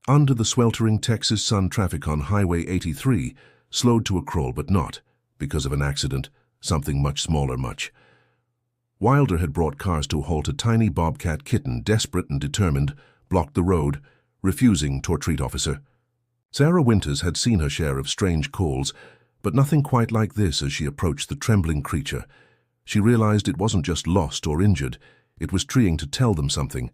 Under the sweltering Texas sun, traffic on Highway 83 slowed to a crawl, but not because of an accident, something much smaller. Wilder had brought cars to a halt. A tiny bobcat kitten, desperate and determined, blocked the road, refusing to treat officer. Sarah Winters had seen her share of strange calls, but nothing quite like this. As she approached the trembling creature, she realized it wasn't just lost or injured, it was trying to tell them something,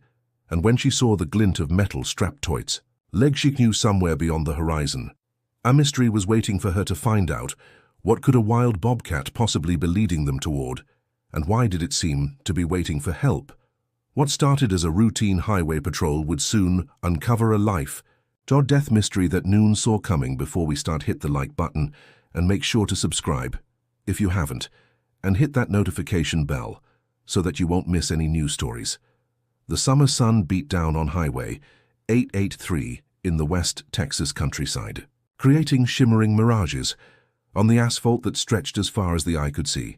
and when she saw the glint of metal strapped to its leg, she knew somewhere beyond the horizon a mystery was waiting for her to find out. What could a wild bobcat possibly be leading them toward, and why did it seem to be waiting for help? What started as a routine highway patrol would soon uncover a life or death mystery that noon saw coming. Before we start, hit the like button and make sure to subscribe if you haven't, and hit that notification bell so that you won't miss any news stories. The summer sun beat down on Highway 883 in the West Texas countryside, creating shimmering mirages on the asphalt that stretched as far as the eye could see.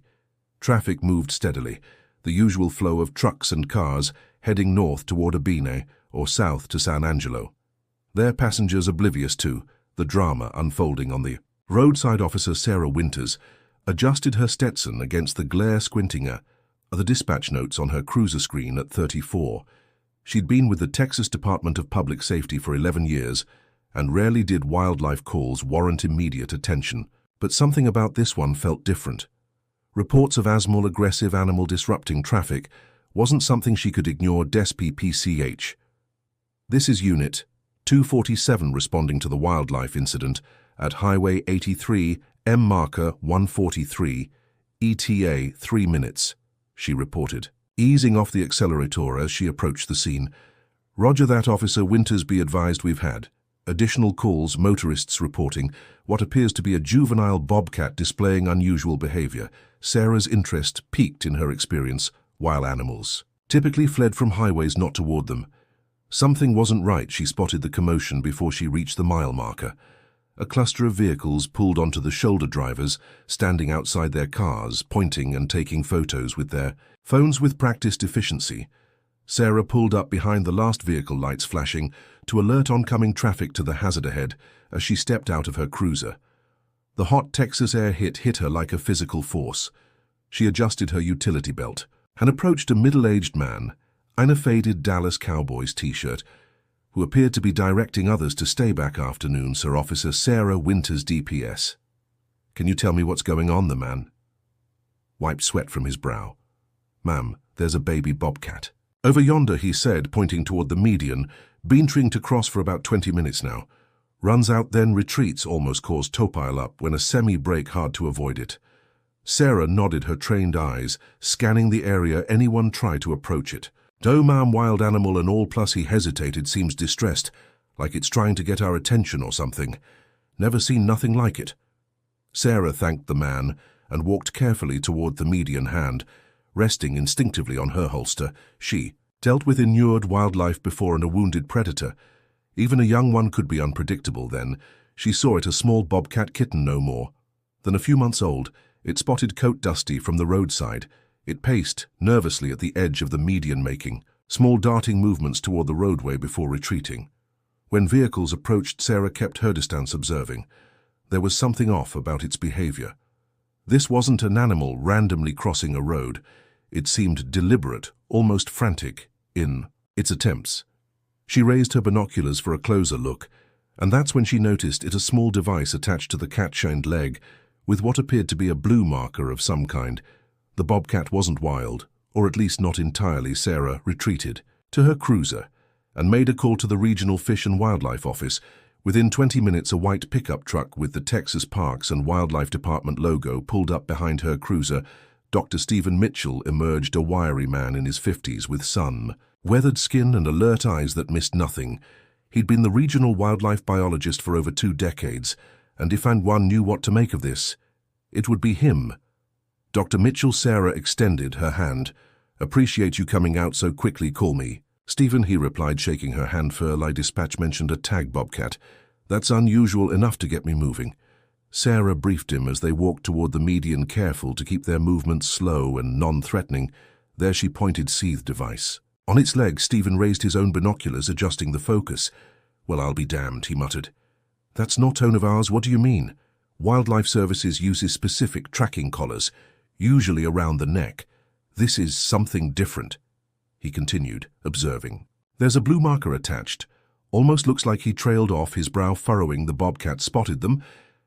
Traffic moved steadily, the usual flow of trucks and cars heading north toward Abine or south to San Angelo, their passengers oblivious to the drama unfolding on the roadside. Officer Sarah Winters adjusted her Stetson against the glare, squinting at the dispatch notes on her cruiser screen at 34. She'd been with the Texas Department of Public Safety for 11 years, and rarely did wildlife calls warrant immediate attention. But something about this one felt different. Reports of asthma, aggressive animal disrupting traffic, wasn't something she could ignore. PCH. This is Unit 247 responding to the wildlife incident at Highway 83, M marker 143, ETA 3 minutes, she reported, easing off the accelerator as she approached the scene. Roger that, Officer Winters. Be advised, we've had additional calls, motorists reporting what appears to be a juvenile bobcat displaying unusual behavior. Sarah's interest peaked in her experience. Wild animals typically fled from highways, not toward them. Something wasn't right. She spotted the commotion before she reached the mile marker. A cluster of vehicles pulled onto the shoulder, drivers standing outside their cars, pointing and taking photos with their phones with practiced efficiency. Sarah pulled up behind the last vehicle, lights flashing to alert oncoming traffic to the hazard ahead as she stepped out of her cruiser. The hot Texas air hit her like a physical force. She adjusted her utility belt and approached a middle-aged man in a faded Dallas Cowboys t-shirt, who appeared to be directing others to stay back. Afternoon, Sir. Officer Sarah Winters, DPS. Can you tell me what's going on? The man wiped sweat from his brow. Ma'am, there's a baby bobcat over yonder, he said, pointing toward the median. Been trying to cross for about 20 minutes now. Runs out, then retreats. Almost caused tow pile up when a semi-brake, hard to avoid it. Sarah nodded, her trained eyes scanning the area. Anyone try to approach it? No, ma'am. Wild animal and all. Plus he hesitated, seems distressed, like it's trying to get our attention or something. Never seen nothing like it. Sarah thanked the man and walked carefully toward the median, hand resting instinctively on her holster. She dealt with inured wildlife before, and a wounded predator. Even a young one could be unpredictable. Then she saw it, a small bobcat kitten, no more than a few months old. Its spotted coat dusty from the roadside. It paced nervously at the edge of the median, making small darting movements toward the roadway before retreating. When vehicles approached, Sarah kept her distance, observing. There was something off about its behavior. This wasn't an animal randomly crossing a road. It seemed deliberate, almost frantic in its attempts. She raised her binoculars for a closer look, and that's when she noticed it, a small device attached to the cat-chained leg with what appeared to be a blue marker of some kind. The bobcat wasn't wild, or at least not entirely. Sarah retreated to her cruiser and made a call to the Regional Fish and Wildlife Office. Within 20 minutes, a white pickup truck with the Texas Parks and Wildlife Department logo pulled up behind her cruiser. Dr. Stephen Mitchell emerged, a wiry man in his 50s with sun-weathered skin and alert eyes that missed nothing. He'd been the regional wildlife biologist for over 2 decades, and if anyone knew what to make of this, it would be him. Dr. Mitchell. Sarah extended her hand. Appreciate you coming out so quickly. Call me Stephen, he replied, shaking her hand. Furley dispatch mentioned a tag bobcat. That's unusual enough to get me moving. Sarah briefed him as they walked toward the median, careful to keep their movements slow and non-threatening. There she pointed seethe device on its leg. Stephen raised his own binoculars, adjusting the focus. "Well, I'll be damned," he muttered. "That's no tone of ours. What do you mean?" "Wildlife Services uses specific tracking collars, usually around the neck. This is something different," he continued, observing. "There's a blue marker attached. Almost looks like he trailed off, his brow furrowing. The bobcat spotted them,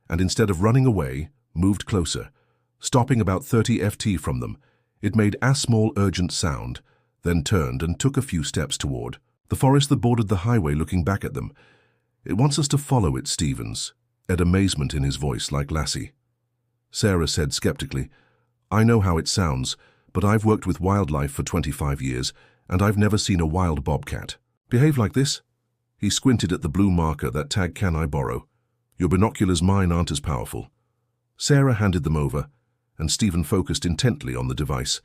and instead of running away, moved closer, stopping about 30 ft from them. It made a small urgent sound, then turned and took a few steps toward the forest that bordered the highway, looking back at them. It wants us to follow it, Stevens," had amazement in his voice like Lassie. Sarah said skeptically, "I know how it sounds, but I've worked with wildlife for 25 years, and I've never seen a wild bobcat behave like this." He squinted at the blue marker. "That tag can I borrow? Your binoculars, mine, aren't as powerful." Sarah handed them over, and Stephen focused intently on the device.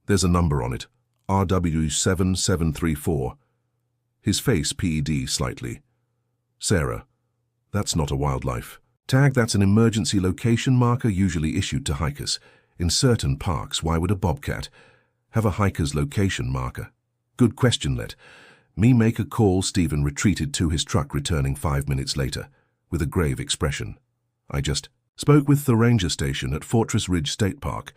"There's a number on it, RW7734. His face PED slightly. "Sarah, that's not a wildlife tag. That's an emergency location marker usually issued to hikers. In certain parks, why would a bobcat have a hiker's location marker?" "Good question, Let me make a call." Stephen retreated to his truck, returning 5 minutes later, with a grave expression. "I just spoke with the ranger station at Fortress Ridge State Park.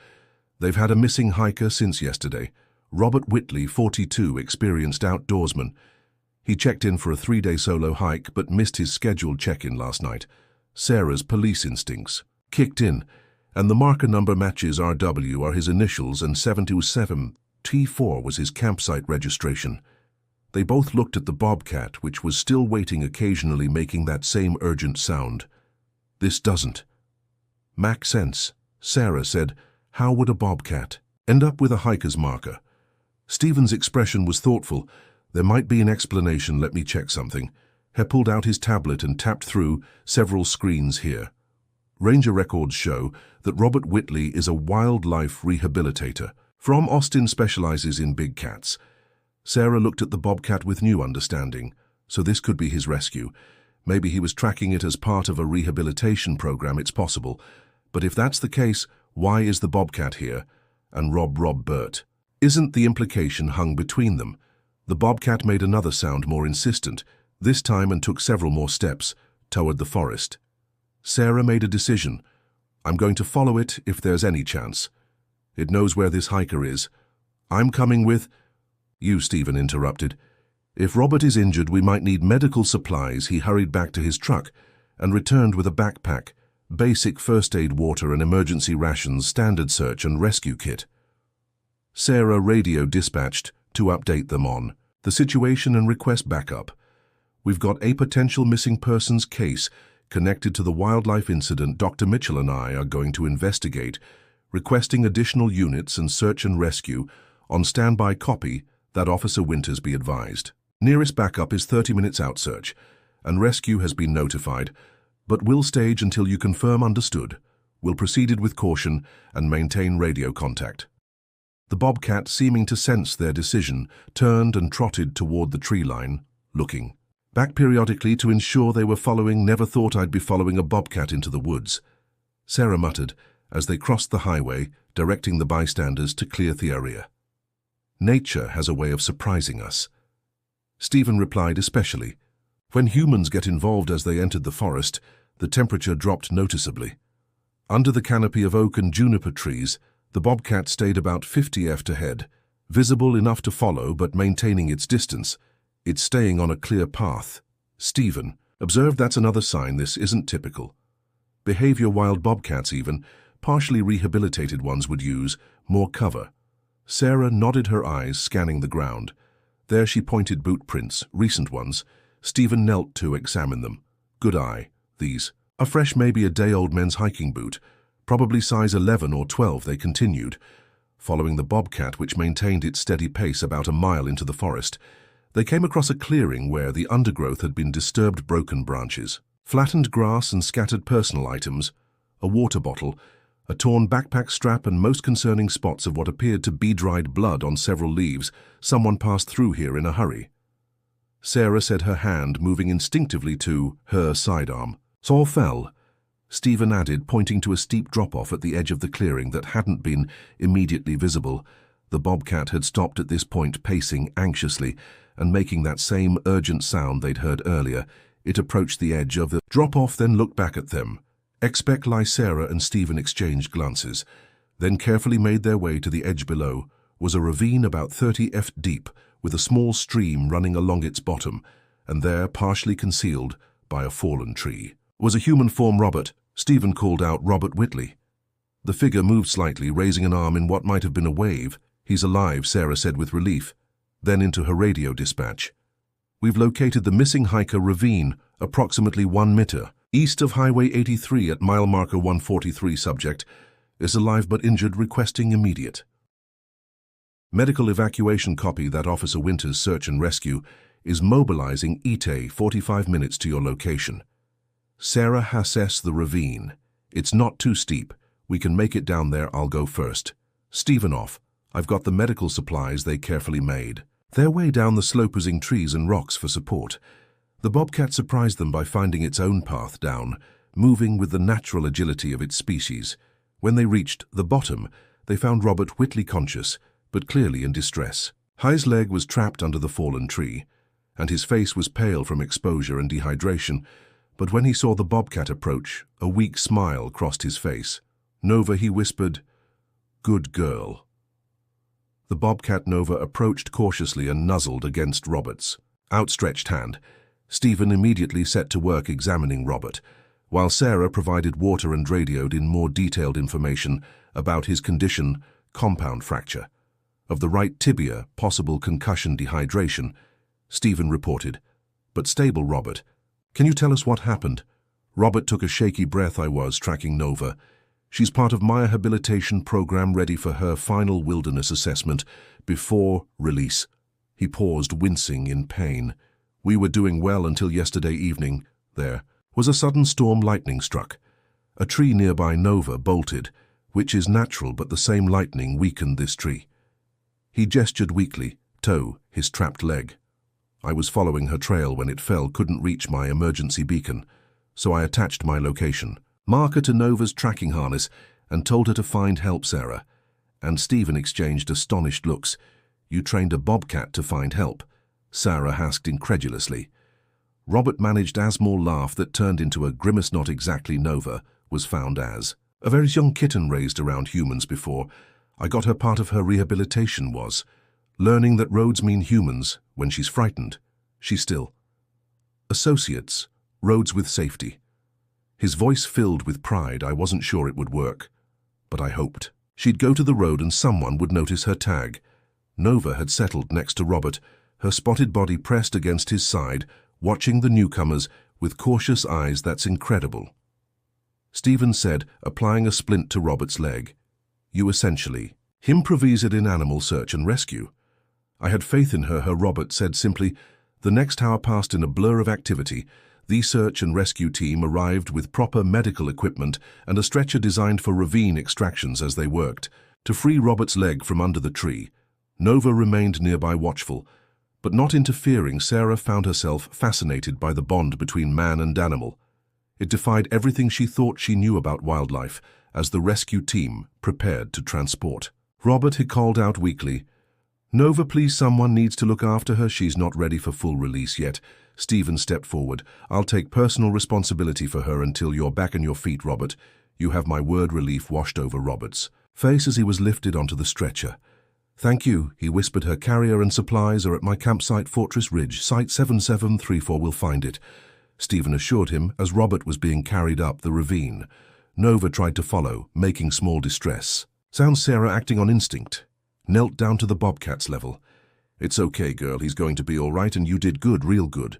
They've had a missing hiker since yesterday. Robert Whitley, 42, experienced outdoorsman. He checked in for a 3-day solo hike, but missed his scheduled check-in last night." Sarah's police instincts kicked in, and the marker number matches. RW are his initials, and 727 T4 was his campsite registration. They both looked at the bobcat, which was still waiting, occasionally making that same urgent sound. "This doesn't make sense," Sarah said. "How would a bobcat end up with a hiker's marker?" Stephen's expression was thoughtful. "There might be an explanation. Let me check something." He pulled out his tablet and tapped through several screens here. Ranger records show that Robert Whitley is a wildlife rehabilitator from Austin, specializes in big cats. Sarah looked at the bobcat with new understanding. So this could be his rescue. Maybe he was tracking it as part of a rehabilitation program. It's possible. But if that's the case, why is the bobcat here? And Rob Burt? Isn't the implication hung between them? The bobcat made another sound, more insistent, this time, and took several more steps toward the forest. Sarah made a decision. "I'm going to follow it if there's any chance. It knows where this hiker is. I'm coming with—" "You," Stephen interrupted. "If Robert is injured, we might need medical supplies." He hurried back to his truck and returned with a backpack, basic first aid, water and emergency rations, standard search and rescue kit. Sarah radio dispatched to update them on the situation and request backup. "We've got a potential missing persons case connected to the wildlife incident. Dr. Mitchell and I are going to investigate, requesting additional units and search and rescue. On standby. Copy that. Officer Winters, be advised. Nearest backup is 30 minutes out. Search and rescue has been notified, but will stage until you confirm. Understood. Will proceed with caution and maintain radio contact." The bobcat, seeming to sense their decision, turned and trotted toward the tree line, looking back periodically to ensure they were following. "Never thought I'd be following a bobcat into the woods," Sarah muttered as they crossed the highway, directing the bystanders to clear the area. "Nature has a way of surprising us," Stephen replied. "Especially when humans get involved." As they entered the forest, the temperature dropped noticeably. Under the canopy of oak and juniper trees, the bobcat stayed about 50 ft ahead, visible enough to follow but maintaining its distance. "It's staying on a clear path," Stephen observed. "That's another sign this isn't typical behavior. Wild bobcats, even partially rehabilitated ones, would use more cover." Sarah nodded, her eyes scanning the ground. There she pointed. "Boot prints, recent ones." Stephen knelt to examine them. "Good eye. These are fresh, maybe a day-old men's hiking boot. Probably size 11 or 12. They continued, following the bobcat, which maintained its steady pace. About a mile into the forest, they came across a clearing where the undergrowth had been disturbed. Broken branches, flattened grass and scattered personal items, a water bottle, a torn backpack strap, and most concerning, spots of what appeared to be dried blood on several leaves. "Someone passed through here in a hurry," Sarah said, her hand moving instinctively to her sidearm. "Saw fell," Stephen added, pointing to a steep drop-off at the edge of the clearing that hadn't been immediately visible. The bobcat had stopped at this point, pacing anxiously and making that same urgent sound they'd heard earlier. It approached the edge of the drop-off, then looked back at them. Sarah and Stephen exchanged glances, then carefully made their way to the edge. Below was a ravine about 30 feet deep, with a small stream running along its bottom, and there, partially concealed by a fallen tree, was a human form. Robert, Stephen called out. Robert Whitley. The figure moved slightly, raising an arm in what might have been a wave. He's alive, Sarah said with relief. Then into her radio dispatch. We've located the missing hiker ravine, approximately 1 meter east of Highway 83 at mile marker 143. Subject is alive but injured, requesting immediate medical evacuation. Copy that. Officer Winters, search and rescue, is mobilizing ETA 45 minutes to your location. Sarah has assessed the ravine. It's not too steep. We can make it down there. I'll go first. Stephen off. I've got the medical supplies they carefully made. Their way down the slope using trees and rocks for support. The bobcat surprised them by finding its own path down, moving with the natural agility of its species. When they reached the bottom, they found Robert Whitley conscious, but clearly in distress. His leg was trapped under the fallen tree, and his face was pale from exposure and dehydration. But when he saw the bobcat approach, a weak smile crossed his face. Nova, he whispered, "Good girl." The bobcat Nova approached cautiously and nuzzled against Robert's outstretched hand. Stephen immediately set to work examining Robert, while Sarah provided water and radioed in more detailed information about his condition: compound fracture of the right tibia, possible concussion, dehydration. Stephen reported, "But stable, Robert. Can you tell us what happened?" Robert took a shaky breath. "I was tracking Nova. She's part of my rehabilitation program, ready for her final wilderness assessment before release." He paused, wincing in pain. "We were doing well until yesterday evening. There was a sudden storm. Lightning struck. A tree nearby. Nova bolted, which is natural, but the same lightning weakened this tree." He gestured weakly, toe his trapped leg. "I was following her trail when it fell, couldn't reach my emergency beacon, so I attached my location marker to Nova's tracking harness and told her to find help." Sarah and Stephen exchanged astonished looks. "You trained a bobcat to find help?" Sarah asked incredulously. Robert managed a small laugh that turned into a grimace. "Not exactly. Nova was found as a very young kitten raised around humans before. I got her. Part of her rehabilitation was learning that roads mean humans. When she's frightened, she still associates roads with safety." His voice filled with pride. "I wasn't sure it would work, but I hoped she'd go to the road and someone would notice her tag." Nova had settled next to Robert, her spotted body pressed against his side, watching the newcomers with cautious eyes. "That's incredible," Stephen said, applying a splint to Robert's leg. "You essentially improvised in animal search and rescue." "I had faith in her," Robert said simply. The next hour passed in a blur of activity. The search and rescue team arrived with proper medical equipment and a stretcher designed for ravine extractions as they worked to free Robert's leg from under the tree. Nova remained nearby, watchful, but not interfering. Sarah found herself fascinated by the bond between man and animal. It defied everything she thought she knew about wildlife as the rescue team prepared to transport. Robert had called out weakly, "Nova, please, someone needs to look after her. She's not ready for full release yet." Stephen stepped forward. "I'll take personal responsibility for her until you're back on your feet, Robert. You have my word." Relief washed over Robert's face as he was lifted onto the stretcher. "Thank you," he whispered. "Her carrier and supplies are at my campsite, Fortress Ridge, Site 7734. We'll find it," Stephen assured him as Robert was being carried up the ravine. Nova tried to follow, making small distress sounds. Sarah, acting on instinct, knelt down to the bobcat's level. "It's okay, girl. He's going to be all right, and you did good, real good."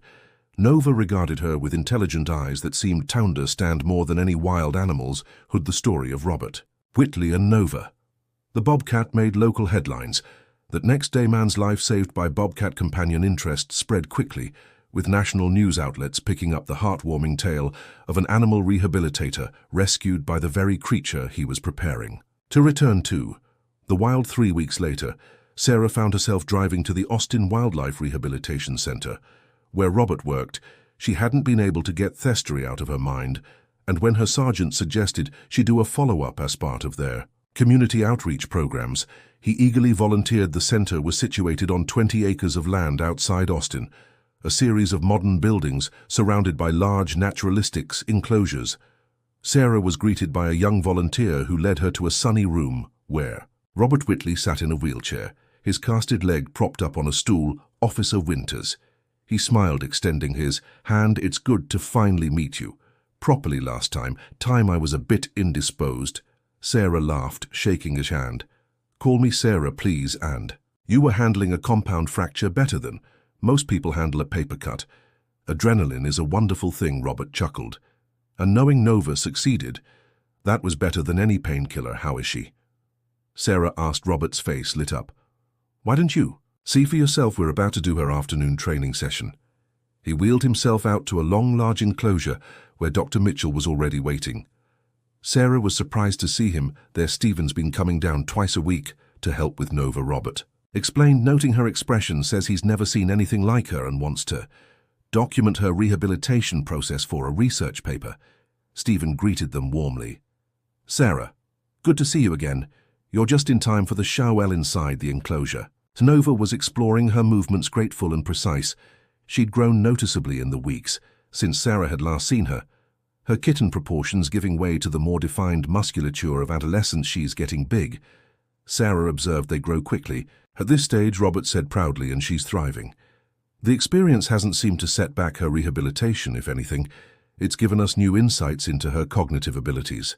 Nova regarded her with intelligent eyes that seemed to understand more than any wild animals who'd the story of Robert Whitley and Nova. The bobcat made local headlines. That next day, man's life saved by bobcat. Companion interest spread quickly, with national news outlets picking up the heartwarming tale of an animal rehabilitator rescued by the very creature he was preparing to return to. The wild 3 weeks later, Sarah found herself driving to the Austin Wildlife Rehabilitation Center, where Robert worked. She hadn't been able to get Thestery out of her mind, and when her sergeant suggested she do a follow-up as part of their community outreach programs. He eagerly volunteered. The center was situated on 20 acres of land outside Austin, a series of modern buildings surrounded by large naturalistic enclosures. Sarah was greeted by a young volunteer who led her to a sunny room where Robert Whitley sat in a wheelchair, his casted leg propped up on a stool. Officer Winters. He smiled, extending his hand. It's good to finally meet you. Properly last time I was a bit indisposed. Sarah laughed, shaking his hand. Call me Sarah, please, and you were handling a compound fracture better than most people handle a paper cut. Adrenaline is a wonderful thing, Robert chuckled. And knowing Nova succeeded, that was better than any painkiller. How is she? Sarah asked. Robert's face lit up. Why don't you see for yourself? We're about to do her afternoon training session. He wheeled himself out to a long, large enclosure where Dr. Mitchell was already waiting. Sarah was surprised to see him there. Stephen's been coming down twice a week to help with Nova, Robert explained, noting her expression. Says he's never seen anything like her and wants to document her rehabilitation process for a research paper. Stephen greeted them warmly. Sarah, good to see you again. You're just in time for the show. Well, inside the enclosure, Nova was exploring her movements, graceful and precise. She'd grown noticeably in the weeks since Sarah had last seen her, her kitten proportions giving way to the more defined musculature of adolescence. She's getting big. Sarah observed. They grow quickly. At this stage, Robert said proudly, and she's thriving. The experience hasn't seemed to set back her rehabilitation. If anything, it's given us new insights into her cognitive abilities.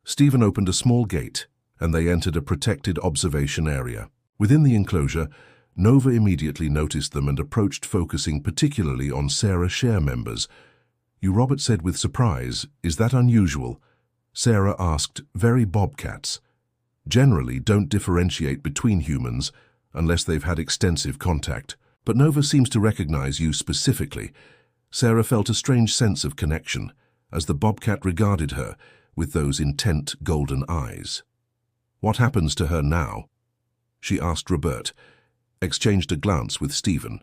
Stephen opened a small gate, and they entered a protected observation area. Within the enclosure, Nova immediately noticed them and approached, focusing particularly on Sarah. Share members. You, Robert said with surprise. Is that unusual? Sarah asked. Very. Bobcats generally don't differentiate between humans unless they've had extensive contact. But Nova seems to recognize you specifically. Sarah felt a strange sense of connection as the Bobcat regarded her with those intent golden eyes. What happens to her now? She asked. Robert exchanged a glance with Stephen.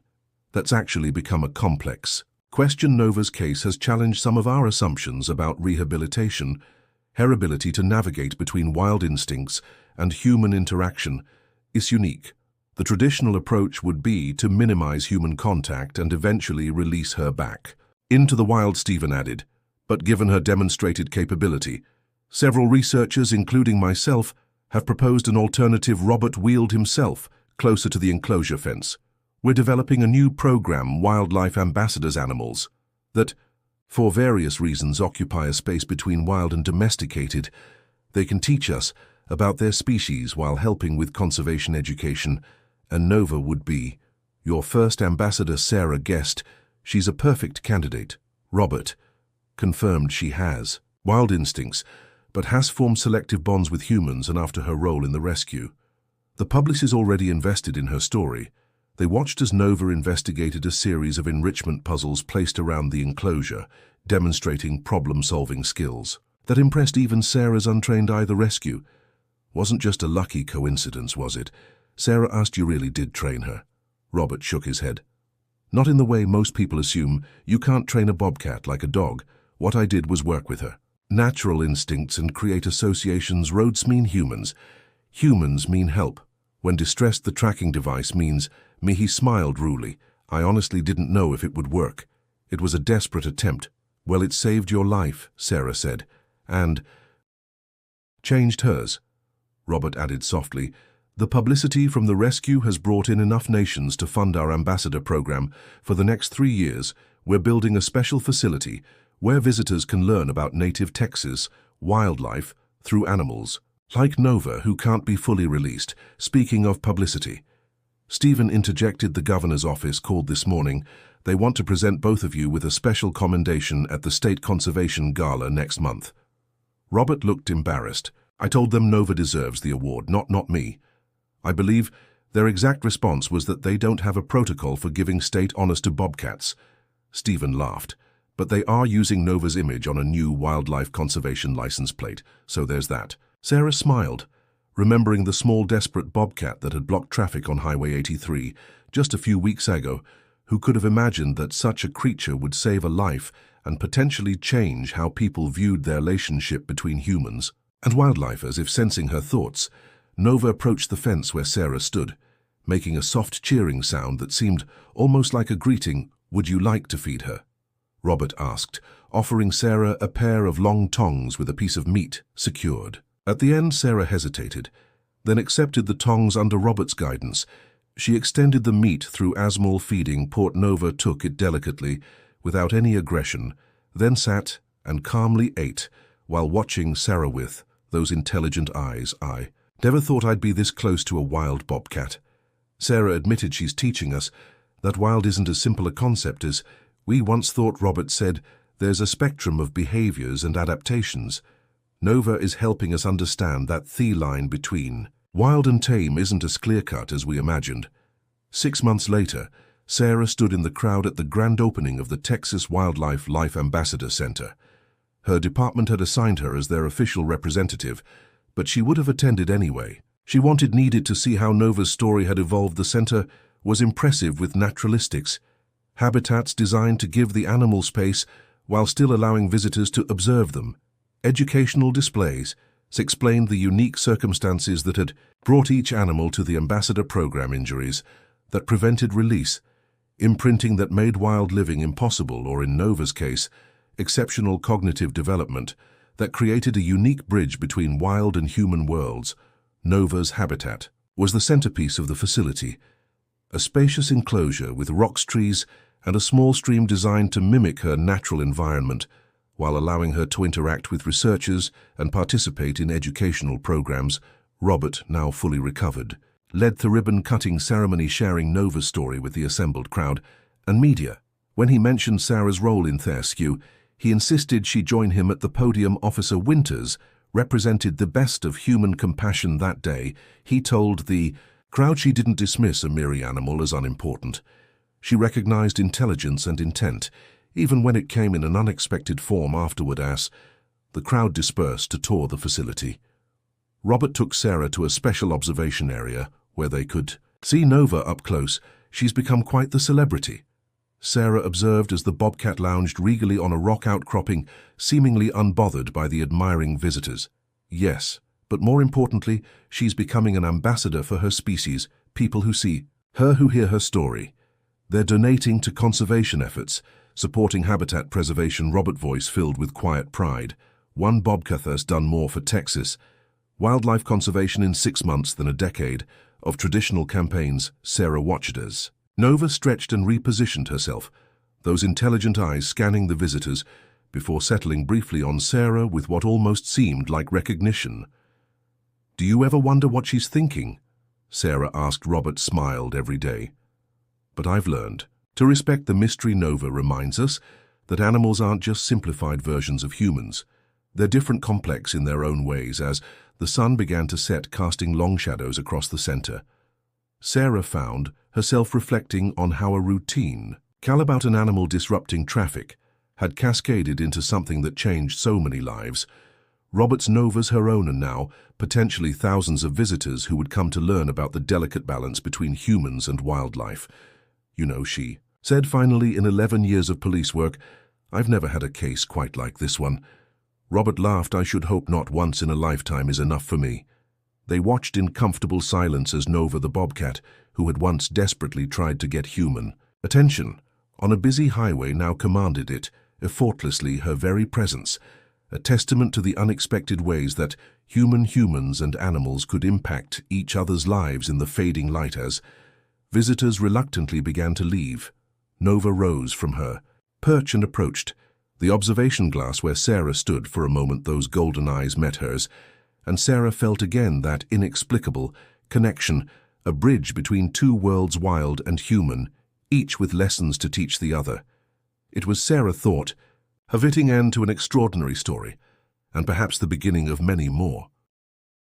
That's actually become a complex question. Nova's case has challenged some of our assumptions about rehabilitation. Her ability to navigate between wild instincts and human interaction is unique. The traditional approach would be to minimize human contact and eventually release her back into the wild, Stephen added. But given her demonstrated capability, several researchers, including myself, have proposed an alternative. Robert wheeled himself closer to the enclosure fence. We're developing a new program, Wildlife Ambassadors, animals that, for various reasons, occupy a space between wild and domesticated. They can teach us about their species while helping with conservation education. And Nova would be your first ambassador. Sarah guessed. She's a perfect candidate. Robert confirmed she has wild instincts, but has formed selective bonds with humans. And after her role in the rescue, the public is already invested in her story. They watched as Nova investigated a series of enrichment puzzles placed around the enclosure, demonstrating problem-solving skills that impressed even Sarah's untrained eye. The rescue wasn't just a lucky coincidence, was it? Sarah asked. You really did train her? Robert shook his head. Not in the way most people assume. You can't train a bobcat like a dog. What I did was work with her natural instincts and create associations. Roads mean humans. Humans mean help. When distressed, the tracking device means me. He smiled ruefully. I honestly didn't know if it would work. It was a desperate attempt. Well, it saved your life, Sarah said, and changed hers. Robert added softly. The publicity from the rescue has brought in enough nations to fund our ambassador program. For the next 3 years, we're building a special facility where visitors can learn about native Texas wildlife through animals like Nova, who can't be fully released. Speaking of publicity, Stephen interjected. The governor's office called this morning. They want to present both of you with a special commendation at the State Conservation Gala next month. Robert looked embarrassed. I told them Nova deserves the award, not me. I believe their exact response was that they don't have a protocol for giving state honors to bobcats. Stephen laughed. But they are using Nova's image on a new wildlife conservation license plate, so there's that. Sarah smiled, remembering the small, desperate bobcat that had blocked traffic on Highway 83 just a few weeks ago. Who could have imagined that such a creature would save a life and potentially change how people viewed their relationship between humans? And wildlife, as if sensing her thoughts, Nova approached the fence where Sarah stood, making a soft cheering sound that seemed almost like a greeting. "Would you like to feed her?" Robert asked, offering Sarah a pair of long tongs with a piece of meat secured. At the end, Sarah hesitated, then accepted the tongs under Robert's guidance. She extended the meat through Asmal feeding. Port Nova took it delicately, without any aggression, then sat and calmly ate, while watching Sarah with those intelligent eyes. "I never thought I'd be this close to a wild bobcat." Sarah admitted she's teaching us that wild isn't as simple a concept as we once thought. Robert said there's a spectrum of behaviors and adaptations. Nova is helping us understand that the line between wild and tame isn't as clear-cut as we imagined. 6 months later, Sarah stood in the crowd at the grand opening of the Texas Wildlife Life Ambassador Center. Her department had assigned her as their official representative, but she would have attended anyway. She needed to see how Nova's story had evolved. The center was impressive with naturalistics, habitats designed to give the animal space while still allowing visitors to observe them. Educational displays explained the unique circumstances that had brought each animal to the ambassador program. Injuries that prevented release, imprinting that made wild living impossible, or in Nova's case, exceptional cognitive development that created a unique bridge between wild and human worlds. Nova's habitat was the centerpiece of the facility, a spacious enclosure with rocks, trees, and a small stream designed to mimic her natural environment, while allowing her to interact with researchers and participate in educational programs. Robert, now fully recovered, led the ribbon-cutting ceremony, sharing Nova's story with the assembled crowd and media. When he mentioned Sarah's role in the rescue, he insisted she join him at the podium. Officer Winters represented the best of human compassion that day. He told the crowd she didn't dismiss a mere animal as unimportant. She recognized intelligence and intent, even when it came in an unexpected form. Afterward, as the crowd dispersed to tour the facility, Robert took Sarah to a special observation area where they could see Nova up close. "She's become quite the celebrity," Sarah observed as the bobcat lounged regally on a rock outcropping, seemingly unbothered by the admiring visitors. "Yes, but more importantly, she's becoming an ambassador for her species. People who see her, who hear her story, they're donating to conservation efforts, supporting habitat preservation." Robert's voice filled with quiet pride. "One bobcat has done more for Texas wildlife conservation in 6 months than a decade of traditional campaigns." Sarah watched as Nova stretched and repositioned herself, those intelligent eyes scanning the visitors before settling briefly on Sarah with what almost seemed like recognition. "Do you ever wonder what she's thinking?" Sarah asked. Robert smiled. "Every day. But I've learned to respect the mystery." Nova reminds us that animals aren't just simplified versions of humans. They're different, complex in their own ways. As the sun began to set, casting long shadows across the center, Sarah found herself reflecting on how a routine call about an animal disrupting traffic had cascaded into something that changed so many lives. Robert's Nova's her own, and now potentially thousands of visitors who would come to learn about the delicate balance between humans and wildlife. "You know," she said finally, "in 11 years of police work, I've never had a case quite like this one." Robert laughed. "I should hope not. Once in a lifetime is enough for me." They watched in comfortable silence as Nova, the bobcat, who had once desperately tried to get human attention on a busy highway, now commanded it effortlessly. Her very presence, a testament to the unexpected ways that humans and animals could impact each other's lives. In the fading light, as visitors reluctantly began to leave, Nova rose from her perch and approached the observation glass where Sarah stood. For a moment those golden eyes met hers, and Sarah felt again that inexplicable connection, a bridge between two worlds, wild and human, each with lessons to teach the other. It was, Sarah thought, a fitting end to an extraordinary story, and perhaps the beginning of many more.